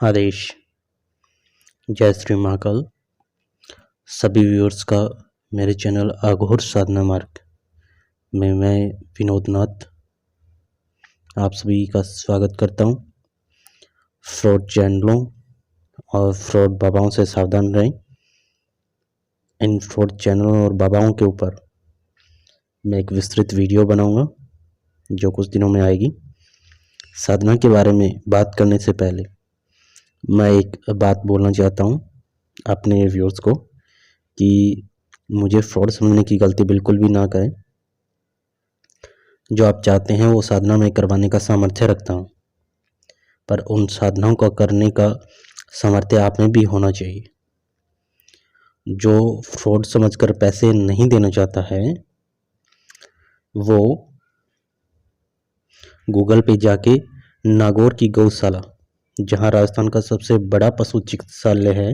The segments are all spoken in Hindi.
आदेश। जय श्री महाकाल। सभी व्यूअर्स का मेरे चैनल अघोर साधना मार्ग में मैं विनोद नाथ आप सभी का स्वागत करता हूं। फ्रॉड चैनलों और फ्रॉड बाबाओं से सावधान रहें। इन फ्रॉड चैनलों और बाबाओं के ऊपर मैं एक विस्तृत वीडियो बनाऊंगा जो कुछ दिनों में आएगी। साधना के बारे में बात करने से पहले मैं एक बात बोलना चाहता हूं अपने व्यूअर्स को कि मुझे फ्रॉड समझने की गलती बिल्कुल भी ना करें। जो आप चाहते हैं वो साधना में करवाने का सामर्थ्य रखता हूं, पर उन साधनाओं का करने का सामर्थ्य आप में भी होना चाहिए। जो फ्रॉड समझकर पैसे नहीं देना चाहता है वो गूगल पे जाके नागौर की गौशाला, जहां राजस्थान का सबसे बड़ा पशु चिकित्सालय है,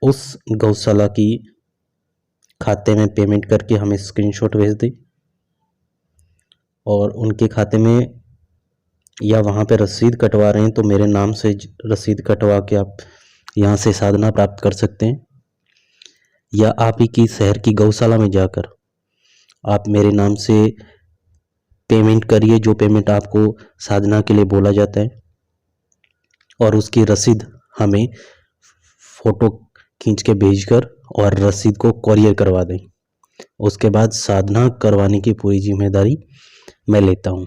उस गौशाला की खाते में पेमेंट करके हमें स्क्रीनशॉट भेज दे और उनके खाते में या वहाँ पे रसीद कटवा रहे हैं तो मेरे नाम से रसीद कटवा के आप यहाँ से साधना प्राप्त कर सकते हैं, या आप ही की शहर की गौशाला में जाकर आप मेरे नाम से पेमेंट करिए, जो पेमेंट आपको साधना के लिए बोला जाता है, और उसकी रसीद हमें फोटो खींच के भेजकर और रसीद को कोरियर करवा दें। उसके बाद साधना करवाने की पूरी जिम्मेदारी मैं लेता हूं।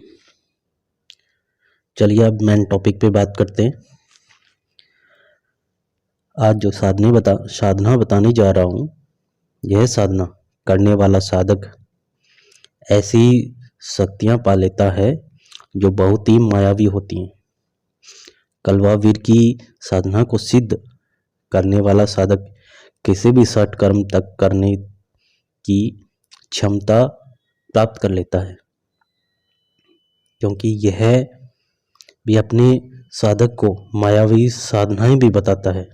चलिए अब मेन टॉपिक पे बात करते हैं। आज जो साधना बताने जा रहा हूं, यह साधना करने वाला साधक ऐसी शक्तियां पा लेता है जो बहुत ही मायावी होती हैं। कलवावीर की साधना को सिद्ध करने वाला साधक किसी भी सठ कर्म तक करने की क्षमता प्राप्त कर लेता है, क्योंकि यह भी अपने साधक को मायावी साधनाएं भी बताता है,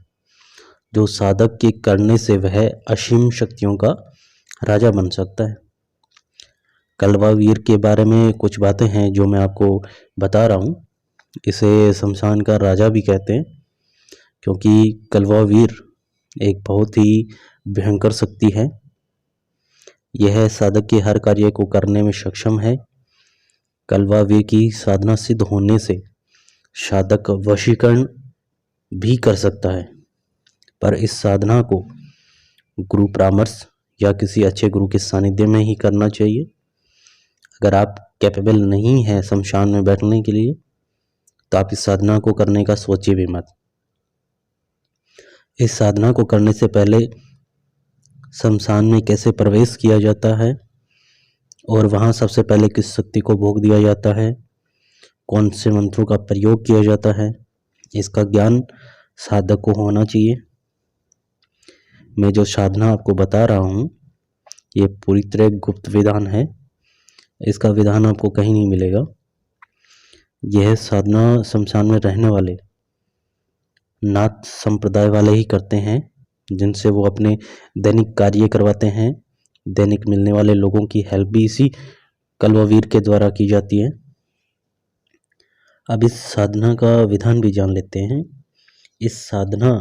जो साधक के करने से वह असीम शक्तियों का राजा बन सकता है। कलवावीर के बारे में कुछ बातें हैं जो मैं आपको बता रहा हूँ। इसे शमशान का राजा भी कहते हैं, क्योंकि कलवावीर एक बहुत ही भयंकर शक्ति है। यह साधक के हर कार्य को करने में सक्षम है। कलवावीर की साधना सिद्ध होने से साधक वशीकरण भी कर सकता है, पर इस साधना को गुरु परामर्श या किसी अच्छे गुरु के सानिध्य में ही करना चाहिए। अगर आप कैपेबल नहीं है शमशान में बैठने के लिए तो आप इस साधना को करने का सोचिए भी मत। इस साधना को करने से पहले शमशान में कैसे प्रवेश किया जाता है और वहाँ सबसे पहले किस शक्ति को भोग दिया जाता है, कौन से मंत्रों का प्रयोग किया जाता है, इसका ज्ञान साधक को होना चाहिए। मैं जो साधना आपको बता रहा हूँ ये पूरी तरह गुप्त विधान है, इसका विधान आपको कहीं नहीं मिलेगा। यह साधना शमशान में रहने वाले नाथ संप्रदाय वाले ही करते हैं, जिनसे वो अपने दैनिक कार्य करवाते हैं। दैनिक मिलने वाले लोगों की हेल्प भी इसी कलवावीर के द्वारा की जाती है। अब इस साधना का विधान भी जान लेते हैं। इस साधना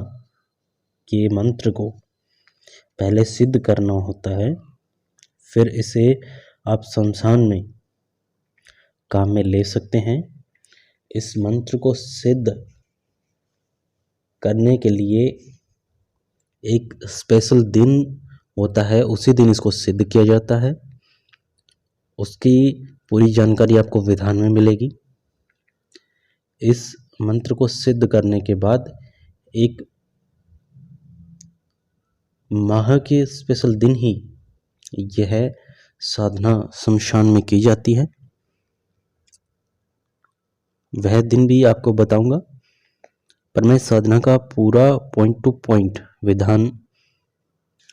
के मंत्र को पहले सिद्ध करना होता है, फिर इसे आप शमशान में काम में ले सकते हैं। इस मंत्र को सिद्ध करने के लिए एक स्पेशल दिन होता है, उसी दिन इसको सिद्ध किया जाता है। उसकी पूरी जानकारी आपको विधान में मिलेगी। इस मंत्र को सिद्ध करने के बाद एक माह के स्पेशल दिन ही यह साधना शमशान में की जाती है। वह दिन भी आपको बताऊंगा, पर मैं साधना का पूरा पॉइंट टू पॉइंट विधान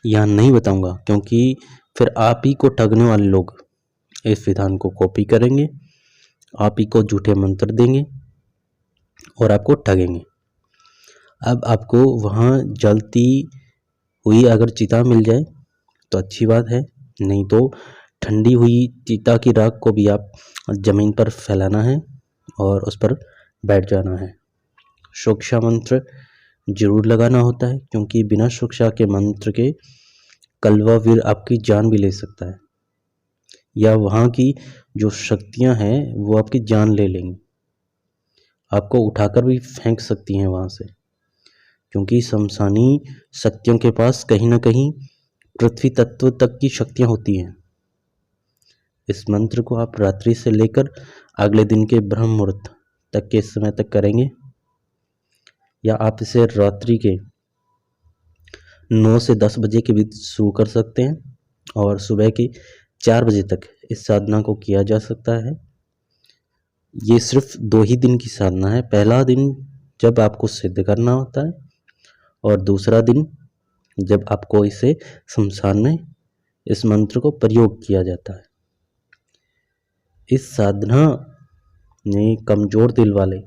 यहाँ नहीं बताऊंगा, क्योंकि फिर आप ही को ठगने वाले लोग इस विधान को कॉपी करेंगे, आप ही को झूठे मंत्र देंगे और आपको ठगेंगे। अब आपको वहाँ जलती हुई अगर चिता मिल जाए तो अच्छी बात है, नहीं तो ठंडी हुई चिता की राख को भी आप जमीन पर फैलाना है और उस पर बैठ जाना है। सुरक्षा मंत्र जरूर लगाना होता है, क्योंकि बिना सुरक्षा के मंत्र के कलवा वीर आपकी जान भी ले सकता है, या वहाँ की जो शक्तियाँ हैं वो आपकी जान ले लेंगी, आपको उठाकर भी फेंक सकती हैं वहाँ से, क्योंकि शमशानी शक्तियों के पास कहीं ना कहीं पृथ्वी तत्व तक की शक्तियाँ होती हैं। इस मंत्र को आप रात्रि से लेकर अगले दिन के ब्रह्म मुहूर्त तक के समय तक करेंगे, या आप इसे रात्रि के 9 से 10 बजे के बीच शुरू कर सकते हैं और सुबह के 4 बजे तक इस साधना को किया जा सकता है। ये सिर्फ 2 ही दिन की साधना है। पहला दिन जब आपको सिद्ध करना होता है, और दूसरा दिन जब आपको इसे शमशान में इस मंत्र को प्रयोग किया जाता है। इस साधना में कमज़ोर दिल वाले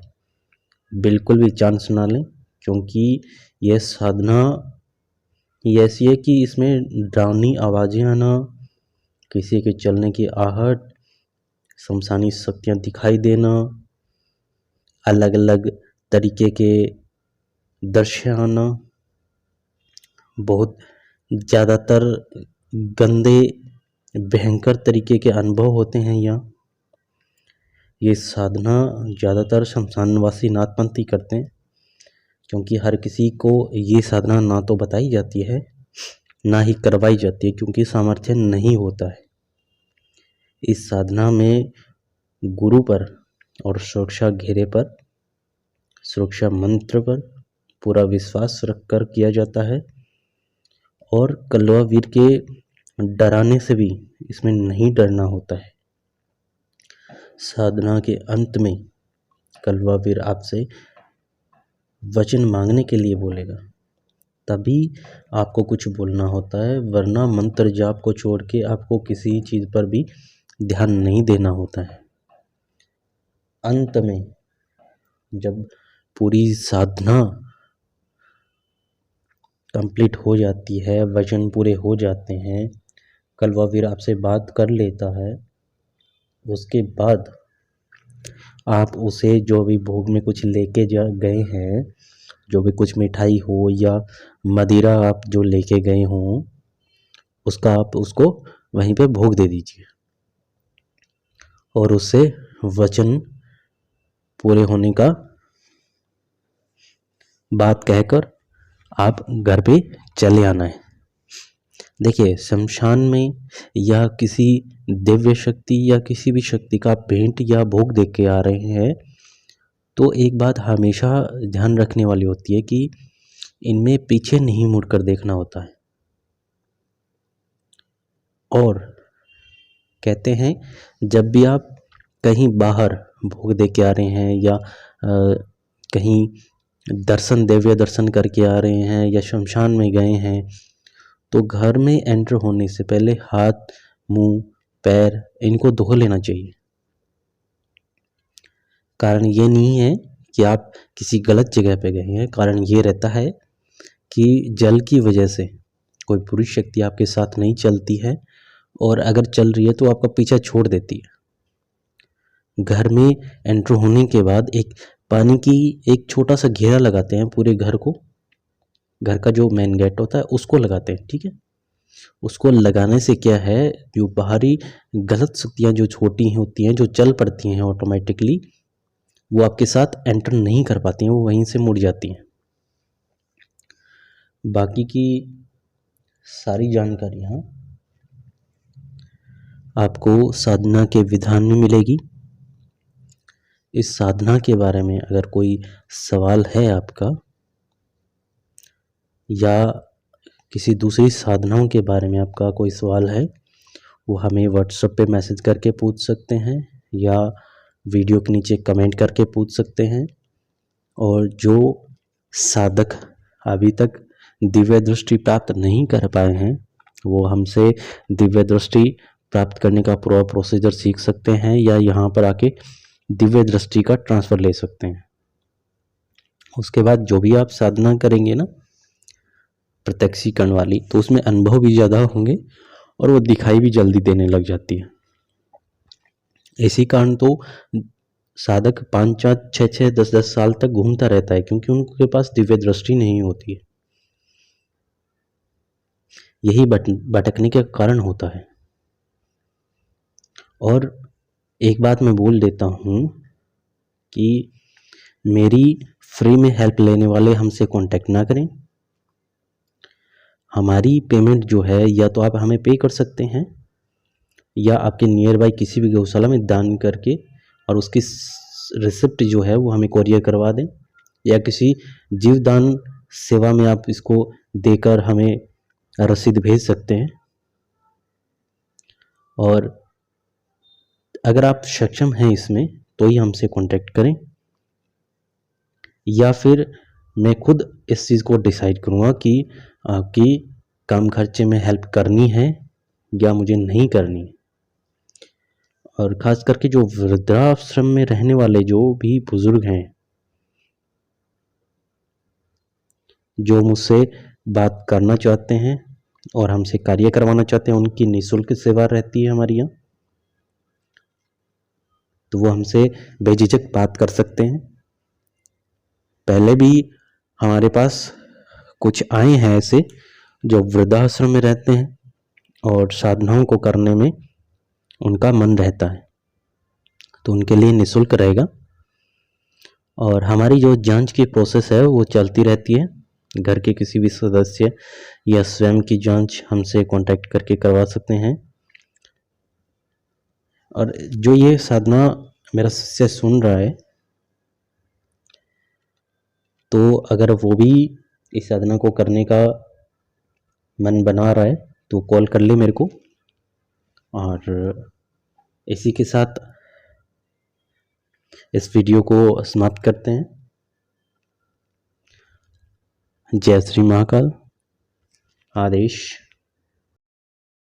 बिल्कुल भी चांस ना लें, क्योंकि यह साधना ऐसी है कि इसमें डरावनी आवाज़ें आना, किसी के चलने की आहट, शमशानी शक्तियाँ दिखाई देना, अलग अलग तरीके के दृश्य आना, बहुत ज़्यादातर गंदे भयंकर तरीके के अनुभव होते हैं यहाँ। ये साधना ज़्यादातर शमशानवासी नाथपंथी करते हैं, क्योंकि हर किसी को ये साधना ना तो बताई जाती है, ना ही करवाई जाती है, क्योंकि सामर्थ्य नहीं होता है। इस साधना में गुरु पर और सुरक्षा घेरे पर, सुरक्षा मंत्र पर पूरा विश्वास रखकर किया जाता है, और कलवा वीर के डराने से भी इसमें नहीं डरना होता है। साधना के अंत में कलवा वीर आपसे वचन मांगने के लिए बोलेगा, तभी आपको कुछ बोलना होता है, वरना मंत्र जाप को छोड़ के आपको किसी चीज़ पर भी ध्यान नहीं देना होता है। अंत में जब पूरी साधना कंप्लीट हो जाती है, वचन पूरे हो जाते हैं, कलवा वीर आपसे बात कर लेता है, उसके बाद आप उसे जो भी भोग में कुछ लेके गए हैं, जो भी कुछ मिठाई हो या मदिरा आप जो लेके गए हों, उसका आप उसको वहीं पे भोग दे दीजिए, और उससे वचन पूरे होने का बात कहकर आप घर पे चले आना है। देखिए, शमशान में या किसी दिव्य शक्ति या किसी भी शक्ति का भेंट या भोग दे के आ रहे हैं, तो एक बात हमेशा ध्यान रखने वाली होती है कि इनमें पीछे नहीं मुड़कर देखना होता है। और कहते हैं जब भी आप कहीं बाहर भोग दे के आ रहे हैं, या कहीं दर्शन दिव्य दर्शन करके आ रहे हैं, या शमशान में गए हैं, तो घर में एंटर होने से पहले हाथ, मुंह, पैर इनको धो लेना चाहिए। कारण ये नहीं है कि आप किसी गलत जगह पे गए हैं, कारण ये रहता है कि जल की वजह से कोई बुरी शक्ति आपके साथ नहीं चलती है, और अगर चल रही है तो आपका पीछा छोड़ देती है। घर में एंटर होने के बाद एक पानी की एक छोटा सा घेरा लगाते हैं पूरे घर को, घर का जो मेन गेट होता है उसको लगाते हैं, ठीक है। उसको लगाने से क्या है, जो बाहरी गलत शक्तियाँ जो छोटी होती हैं, जो चल पड़ती हैं ऑटोमेटिकली, वो आपके साथ एंटर नहीं कर पाती हैं, वो वहीं से मुड़ जाती हैं। बाकी की सारी जानकारियाँ आपको साधना के विधान में मिलेगी। इस साधना के बारे में अगर कोई सवाल है आपका, या किसी दूसरी साधनाओं के बारे में आपका कोई सवाल है, वो हमें व्हाट्सएप पे मैसेज करके पूछ सकते हैं, या वीडियो के नीचे कमेंट करके पूछ सकते हैं। और जो साधक अभी तक दिव्य दृष्टि प्राप्त नहीं कर पाए हैं, वो हमसे दिव्य दृष्टि प्राप्त करने का पूरा प्रोसीजर सीख सकते हैं, या यहाँ पर आके दिव्य दृष्टि का ट्रांसफ़र ले सकते हैं। उसके बाद जो भी आप साधना करेंगे ना प्रत्यक्षीकरण वाली, तो उसमें अनुभव भी ज़्यादा होंगे और वो दिखाई भी जल्दी देने लग जाती है। इसी कारण तो साधक 5-5, 6-6, 10-10 साल तक घूमता रहता है, क्योंकि उनके पास दिव्य दृष्टि नहीं होती है। यही भटकने का कारण होता है। और एक बात मैं बोल देता हूँ कि मेरी फ्री में हेल्प लेने वाले हमसे कांटेक्ट ना करें। हमारी पेमेंट जो है या तो आप हमें पे कर सकते हैं, या आपके नियर बाई किसी भी गौशाला में दान करके और उसकी रिसिप्ट जो है वो हमें कोरियर करवा दें, या किसी जीवदान सेवा में आप इसको देकर हमें रसीद भेज सकते हैं। और अगर आप सक्षम हैं इसमें तो ही हमसे कांटेक्ट करें, या फिर मैं खुद इस चीज़ को डिसाइड करूँगा कि आपकी कम खर्चे में हेल्प करनी है या मुझे नहीं करनी। और ख़ास करके जो वृद्धाश्रम में रहने वाले जो भी बुज़ुर्ग हैं, जो मुझसे बात करना चाहते हैं और हमसे कार्य करवाना चाहते हैं, उनकी निःशुल्क सेवा रहती है हमारे यहाँ, तो वो हमसे बेझिझक बात कर सकते हैं। पहले भी हमारे पास कुछ आए हैं ऐसे जो वृद्धाश्रम में रहते हैं और साधनाओं को करने में उनका मन रहता है, तो उनके लिए निःशुल्क रहेगा। और हमारी जो जांच की प्रोसेस है वो चलती रहती है। घर के किसी भी सदस्य या स्वयं की जांच हमसे कांटेक्ट करके करवा सकते हैं। और जो ये साधना मेरा शिष्य सुन रहा है, तो अगर वो भी इस साधना को करने का मन बना रहा है तो कॉल कर ले मेरे को। और इसी के साथ इस वीडियो को समाप्त करते हैं। जय श्री महाकाल। आदेश।